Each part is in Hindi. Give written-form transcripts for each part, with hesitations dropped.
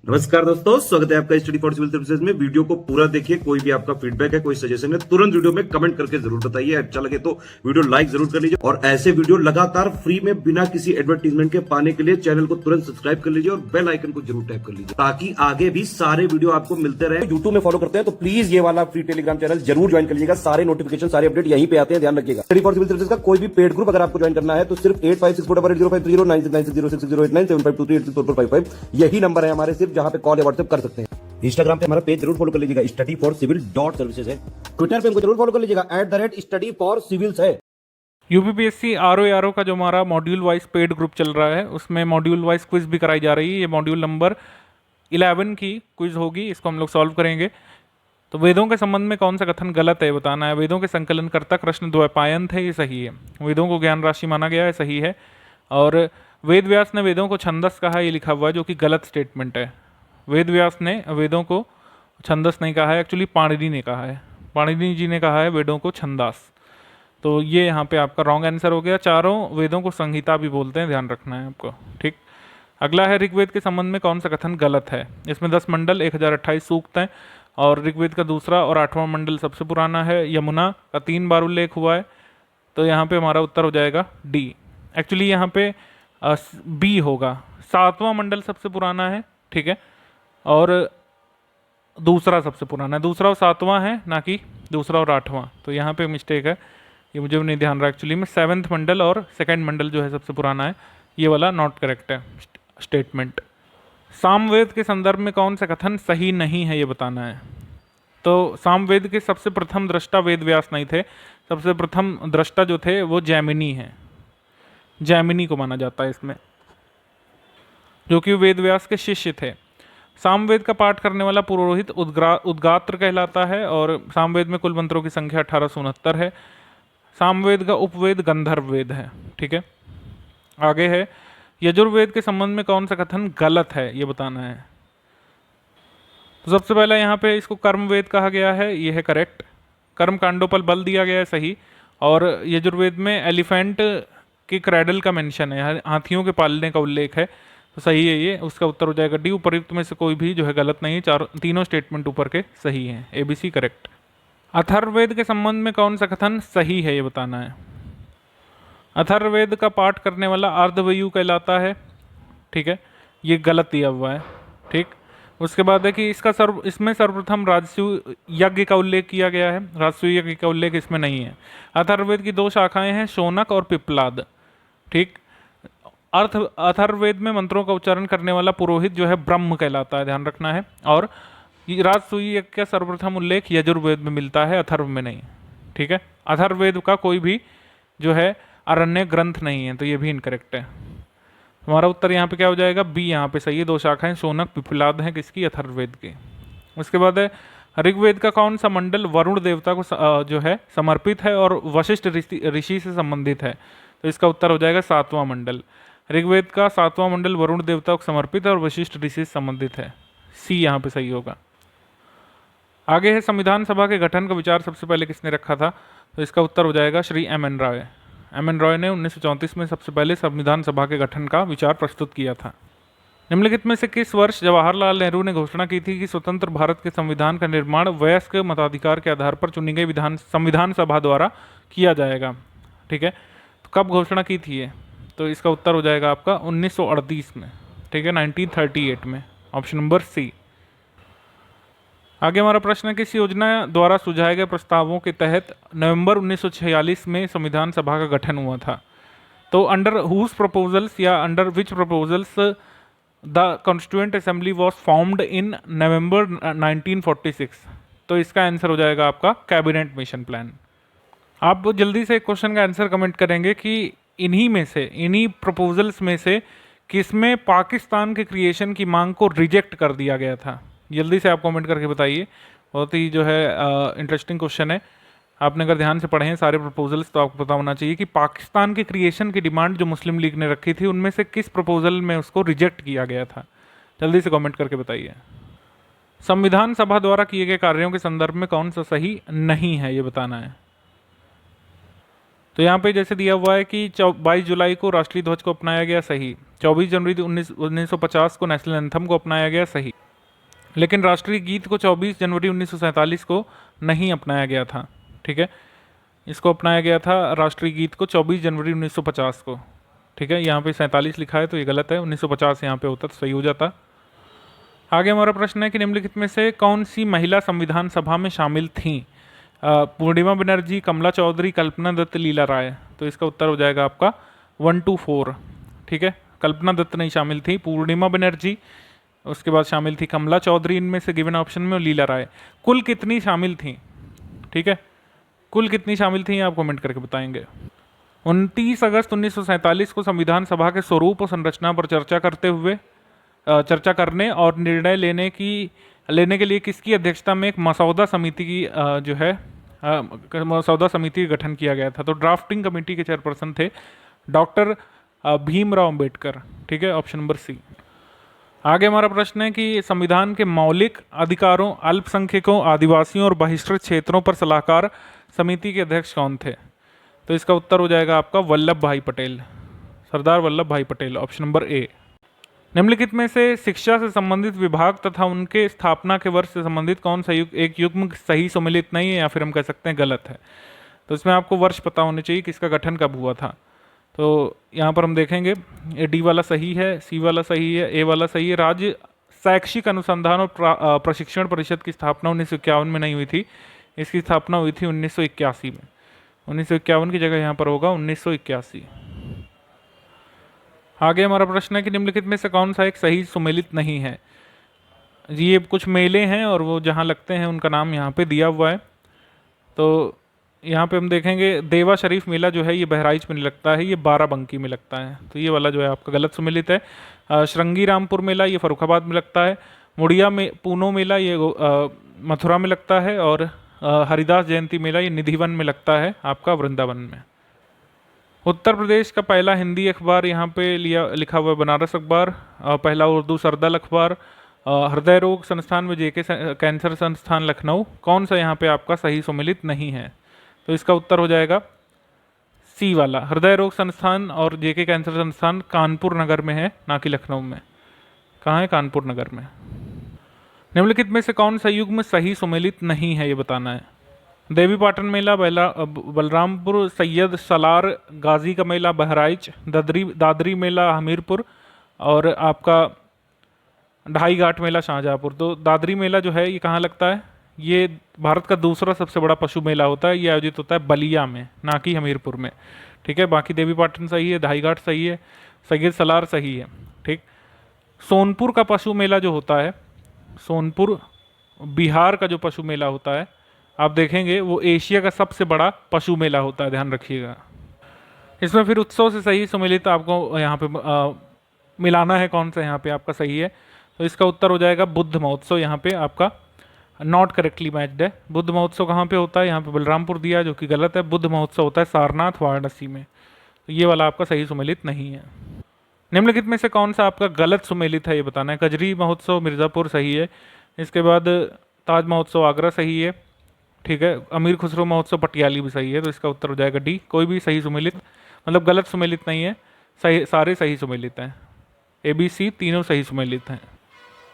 नमस्कार दोस्तों, स्वागत है आपका स्टडी फॉर सिविल सर्विसेज में। वीडियो को पूरा देखिए। कोई भी आपका फीडबैक है, कोई सजेशन है, तुरंत वीडियो में कमेंट करके जरूर बताइए। अच्छा लगे तो वीडियो लाइक जरूर कर लीजिए और ऐसे वीडियो लगातार फ्री में बिना किसी एडवर्टीजमेंट के पाने के लिए चैनल को तुरंत सब्सक्राइब कर लीजिए और बेल आइकन को जरूर टैप कर लीजिए ताकि आगे भी सारे वीडियो आपको मिलते रहे। यूट्यूब में फॉलो करते हैं तो प्लीज ये वाला फ्री टेलीग्राम चैनल जरूर ज्वाइन कर लीजिएगा। सारे नोटिफिकेशन, सारे अपडेट यहीं पे आते हैं, ध्यान रखिएगा। स्टडी फॉर सिविल सर्विसेज का कोई भी पेड ग्रुप अगर आपको ज्वाइन करना है तो सिर्फ 856480560606089752386455 यही नंबर है हमारे, सिर्फ जहां पे कॉल या व्हाट्सएप कर सकते हैं। इंस्टाग्राम पे हमारा पेज जरूर फॉलो कर लीजिएगा, स्टडी फॉर सिविल .सर्विसेज है। ट्विटर पे हमको जरूर फॉलो कर लीजिएगा, @study for civils है। यूपीपीएससी आरओ का जो हमारा मॉड्यूल वाइज पेड ग्रुप चल रहा है उसमें मॉड्यूल वाइज क्विज भी कराई जा रही है। ये मॉड्यूल नंबर 11 की क्विज होगी, इसको हम लोग सॉल्व करेंगे। तो वेदों के संबंध में कौन सा कथन गलत है बताना है। वेदों के संकलनकर्ता कृष्ण द्वैपायन थे, ये सही है। वेदों को ज्ञान राशि माना गया है, सही है। और वेद व्यास ने वेदों को छंदस कहा, ये लिखा हुआ है, जो कि गलत स्टेटमेंट है। वेद व्यास ने वेदों को छंदस नहीं कहा है, एक्चुअली पाणिनि ने कहा है। पाणिनि जी ने कहा है वेदों को छंदास। तो ये यहाँ पे आपका रॉन्ग आंसर हो गया। चारों वेदों को संहिता भी बोलते हैं, ध्यान रखना है आपको, ठीक। अगला है ऋग्वेद के संबंध में कौन सा कथन गलत है। इसमें 10 मंडल 1028 सूक्त हैं और ऋग्वेद का दूसरा और 8वां मंडल सबसे पुराना है। यमुना का 3 बार उल्लेख हुआ है, तो यहाँ पे हमारा उत्तर हो जाएगा डी। एक्चुअली यहाँ पे बी होगा। 7वां मंडल सबसे पुराना है, ठीक है, और दूसरा सबसे पुराना है। दूसरा और 7वां है, ना कि दूसरा और 8वां। तो यहाँ पे मिस्टेक है, ये मुझे भी नहीं ध्यान रहा एक्चुअली में। 7th मंडल और 2nd मंडल जो है सबसे पुराना है, ये वाला नॉट करेक्ट है स्टेटमेंट। सामवेद के संदर्भ में कौन सा कथन सही नहीं है, ये बताना है। तो सामवेद के सबसे प्रथम दृष्टा वेद व्यास नहीं थे, सबसे प्रथम दृष्टा जो थे वो जैमिनी हैं। जैमिनी को माना जाता है इसमें, जो कि वेद व्यास के शिष्य थे। सामवेद का पाठ करने वाला पुरोहित उद्गात्र कहलाता है और सामवेद में कुल मंत्रों की संख्या 1869 है। सामवेद का उपवेद गंधर्व वेद है, ठीक है। आगे है यजुर्वेद के संबंध में कौन सा कथन गलत है, ये बताना है। तो सबसे पहले यहाँ पे इसको कर्म वेद कहा गया है, ये है करेक्ट। कर्म कांडों पर बल दिया गया है, सही। और यजुर्वेद में एलिफेंट के क्रैडल का मेंशन है, हाथियों के पालने का उल्लेख है, तो सही है ये। उसका उत्तर हो जाएगा डी। उपर्युक्त में से कोई भी जो है गलत नहीं है, तीनों स्टेटमेंट ऊपर के सही हैं, ABC करेक्ट। अथर्ववेद के संबंध में कौन सा कथन सही है, ये बताना है। अथर्ववेद का पाठ करने वाला अर्धवयु कहलाता है, ठीक है, ये गलत दिया हुआ है, ठीक। उसके बाद है कि इसमें सर्वप्रथम राजसू यज्ञ का उल्लेख किया गया है, राजसू यज्ञ का उल्लेख इसमें नहीं है। अथर्ववेद की 2 शाखाएं हैं, शौनक और पिप्लाद, ठीक। अथर्ववेद में मंत्रों का उच्चारण करने वाला पुरोहित जो है ब्रह्म कहलाता है, ध्यान रखना है। और राजसूय यज्ञ का सर्वप्रथम उल्लेख यजुर्वेद में मिलता है, अथर्व में नहीं, ठीक है। अथर्ववेद का कोई भी जो है अरण्य ग्रंथ नहीं है, तो ये भी इनकरेक्ट है। हमारा उत्तर यहाँ पे क्या हो जाएगा, बी यहाँ पे सही है। 2 शाखाएं शौनक पिप्लाद हैं किसकी, अथर्ववेद की। उसके बाद है ऋग्वेद का कौन सा मंडल वरुण देवता को जो है समर्पित है और वशिष्ठ ऋषि से संबंधित है, तो इसका उत्तर हो जाएगा 7वां मंडल। ऋग्वेद का 7वां मंडल वरुण देवता को समर्पित है और वशिष्ठ ऋषि से संबंधित है, सी यहाँ पे सही होगा। आगे है संविधान सभा के गठन का विचार सबसे पहले किसने रखा था, तो इसका उत्तर हो जाएगा श्री M.N. रॉय। M.N. रॉय ने 1934 में सबसे पहले संविधान सभा के गठन का विचार प्रस्तुत किया था। निम्नलिखित में से किस वर्ष जवाहरलाल नेहरू ने घोषणा की थी कि स्वतंत्र भारत के संविधान का निर्माण वयस्क मताधिकार के आधार पर चुनी गई संविधान सभा द्वारा किया जाएगा, ठीक है। तो कब घोषणा की थी ये, तो इसका उत्तर हो जाएगा आपका 1938 में, ठीक है, 1938 में, ऑप्शन नंबर सी। आगे हमारा प्रश्न है किस योजना द्वारा सुझाए गए प्रस्तावों के तहत नवंबर 1946 में संविधान सभा का गठन हुआ था। तो अंडर हुज प्रपोजल्स या under which proposals the constituent assembly was formed in November 1946, तो इसका आंसर हो जाएगा आपका कैबिनेट मिशन प्लान। आप जल्दी से क्वेश्चन का आंसर कमेंट करेंगे कि इन्हीं प्रपोजल्स में से किसमें पाकिस्तान के क्रिएशन की मांग को रिजेक्ट कर दिया गया था। जल्दी से आप कमेंट करके बताइए, बहुत ही जो है इंटरेस्टिंग क्वेश्चन है। आपने अगर ध्यान से पढ़े हैं सारे प्रपोजल्स तो आपको पता होना चाहिए कि पाकिस्तान के क्रिएशन की डिमांड जो मुस्लिम लीग ने रखी थी उनमें से किस प्रपोजल में उसको रिजेक्ट किया गया था। जल्दी से कमेंट करके बताइए। संविधान सभा द्वारा किए गए कार्यों के संदर्भ में कौन सा सही नहीं है, ये बताना है। तो यहाँ पे जैसे दिया हुआ है कि 22 जुलाई को राष्ट्रीय ध्वज को अपनाया गया, सही। 24 जनवरी 1950 को नेशनल एंथम को अपनाया गया, सही। लेकिन राष्ट्रीय गीत को 24 जनवरी 1947 को नहीं अपनाया गया था, ठीक है। इसको अपनाया गया था राष्ट्रीय गीत को 24 जनवरी 1950 को, ठीक है। यहाँ पे 47 लिखा है तो ये गलत है, 1950 यहाँ पे होता तो सही हो जाता। आगे हमारा प्रश्न है कि निम्नलिखित में से कौन सी महिला संविधान सभा में शामिल थीं? पूर्णिमा बनर्जी, कमला चौधरी, कल्पना दत्त, लीला राय। तो इसका उत्तर हो जाएगा आपका 1 2 4, ठीक है। कल्पना दत्त नहीं शामिल थी, पूर्णिमा बनर्जी, उसके बाद शामिल थी कमला चौधरी इनमें से गिवन ऑप्शन में, और लीला राय। कुल कितनी शामिल थी, ठीक है, कुल कितनी शामिल थी आप कमेंट करके बताएंगे। 29 अगस्त 1947 को संविधान सभा के स्वरूप और संरचना पर चर्चा करने और निर्णय लेने के लिए किसकी अध्यक्षता में एक मसौदा समिति की मसौदा समिति का गठन किया गया था? तो ड्राफ्टिंग कमेटी के चेयरपर्सन थे डॉक्टर भीमराव अंबेडकर, ठीक है, ऑप्शन नंबर सी। आगे हमारा प्रश्न है कि संविधान के मौलिक अधिकारों, अल्पसंख्यकों, आदिवासियों और बहिष्कृत क्षेत्रों पर सलाहकार समिति के अध्यक्ष कौन थे? तो इसका उत्तर हो जाएगा आपका वल्लभ भाई पटेल, सरदार वल्लभ भाई पटेल, ऑप्शन नंबर ए। निम्नलिखित में से शिक्षा से संबंधित विभाग तथा उनके स्थापना के वर्ष से संबंधित कौन सा एक युग्म सही सम्मिलित नहीं है, या फिर हम कह सकते हैं गलत है? तो इसमें आपको वर्ष पता होने चाहिए कि इसका गठन कब हुआ था। तो यहाँ पर हम देखेंगे डी वाला सही है, सी वाला सही है, ए वाला सही है। राज्य शैक्षिक अनुसंधान और प्रशिक्षण परिषद की स्थापना 1951 में नहीं हुई थी, इसकी स्थापना हुई थी 1981 में। 1951 की जगह यहाँ पर होगा 1981। आगे हमारा प्रश्न है कि निम्नलिखित में से कौन सा एक सही सुमेलित नहीं है? जी ये कुछ मेले हैं और वो जहाँ लगते हैं उनका नाम यहाँ पे दिया हुआ है। तो यहाँ पे हम देखेंगे देवा शरीफ मेला जो है ये बहराइच में लगता है, ये बाराबंकी में लगता है, तो ये वाला जो है आपका गलत सुमेलित है। श्रृंगी रामपुर मेला ये फर्रुखाबाद में लगता है। मुड़िया में पूनो मेला ये मथुरा में लगता है, और हरिदास जयंती मेला ये निधिवन में लगता है आपका वृंदावन में। उत्तर प्रदेश का पहला हिंदी अखबार यहाँ पे लिखा हुआ है बनारस अखबार। पहला उर्दू सरदल अखबार। हृदय रोग संस्थान में जेके कैंसर संस्थान लखनऊ। कौन सा यहाँ पे आपका सही सुमेलित नहीं है? तो इसका उत्तर हो जाएगा सी वाला, हृदय रोग संस्थान और जेके कैंसर संस्थान कानपुर नगर में है, ना कि लखनऊ में। कहाँ है? कानपुर नगर में। निम्नलिखित में से कौन सा युग्म सही सुमेलित नहीं है, ये बताना है। देवी पाटन मेला बलरामपुर, सैयद सलार गाजी का मेला बहराइच, दादरी मेला हमीरपुर, और आपका ढाई घाट मेला शाहजहाँपुर। तो दादरी मेला जो है ये कहाँ लगता है? ये भारत का दूसरा सबसे बड़ा पशु मेला होता है, ये आयोजित होता है बलिया में, ना कि हमीरपुर में, ठीक है। बाकी देवी पाटन सही है, ढाई घाट सही है, सैयद सलार सही है, ठीक। सोनपुर का पशु मेला जो होता है, सोनपुर बिहार का जो पशु मेला होता है, आप देखेंगे वो एशिया का सबसे बड़ा पशु मेला होता है, ध्यान रखिएगा। इसमें फिर उत्सव से सही सुमेलित आपको यहाँ पे मिलाना है, कौन सा यहाँ पे आपका सही है। तो इसका उत्तर हो जाएगा बुद्ध महोत्सव, यहाँ पे आपका नॉट करेक्टली मैच्ड है। बुद्ध महोत्सव कहाँ पे होता है? यहाँ पे बलरामपुर दिया है, जो कि गलत है। बुद्ध महोत्सव होता है सारनाथ वाराणसी में, तो ये वाला आपका सही सुमेलित नहीं है। निम्नलिखित में से कौन सा आपका गलत सुमेलित है, ये बताना है। कजरी महोत्सव मिर्ज़ापुर सही है, इसके बाद ताज महोत्सव आगरा सही है, ठीक है। अमीर खुसरो महोत्सव पटियाली भी सही है, तो इसका उत्तर हो जाएगा डी। कोई भी सही सुमेलित मतलब गलत सुमेलित नहीं है, सही सारे सही सुमेलित हैं। ABC तीनों सही सुमेलित हैं।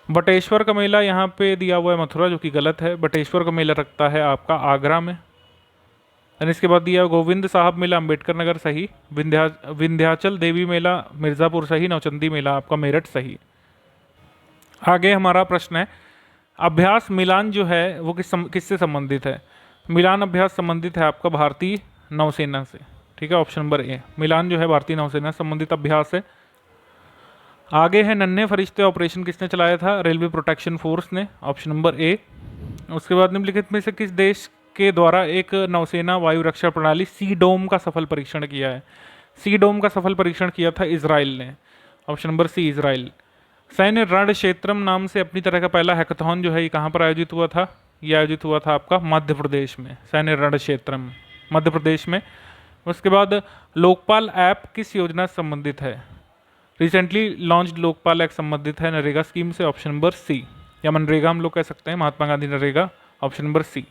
बटेश्वर का मेला यहाँ पे दिया हुआ है मथुरा, जो कि गलत है। बटेश्वर का मेला रखता है आपका आगरा में। और इसके बाद दिया गोविंद साहब मेला अम्बेडकर नगर सही, विंध्याचल देवी मेला मिर्ज़ापुर सही, नौचंदी मेला आपका मेरठ सही। आगे हमारा प्रश्न है अभ्यास मिलान जो है वो किससे संबंधित है? मिलान अभ्यास संबंधित है आपका भारतीय नौसेना से, ठीक है, ऑप्शन नंबर ए। मिलान जो है भारतीय नौसेना संबंधित अभ्यास है। आगे है नन्हे फरिश्ते ऑपरेशन किसने चलाया था? रेलवे प्रोटेक्शन फोर्स ने, ऑप्शन नंबर ए। उसके बाद निम्नलिखित में से किस देश के द्वारा एक नौसेना वायु रक्षा प्रणाली सी डोम का सफल परीक्षण किया है? सी डोम का सफल परीक्षण किया था इजराइल ने, ऑप्शन नंबर सी इजराइल। सैन्य रण क्षेत्रम नाम से अपनी तरह का पहला हैकाथॉन जो है ये कहाँ पर आयोजित हुआ था? ये आयोजित हुआ था आपका मध्य प्रदेश में, सैन्य रण क्षेत्रम मध्य प्रदेश में। उसके बाद लोकपाल ऐप किस योजना से संबंधित है? रिसेंटली लॉन्च्ड लोकपाल ऐप संबंधित है नरेगा स्कीम से, ऑप्शन नंबर सी, या मनरेगा हम लोग कह सकते हैं, महात्मा गांधी नरेगा, ऑप्शन नंबर सी।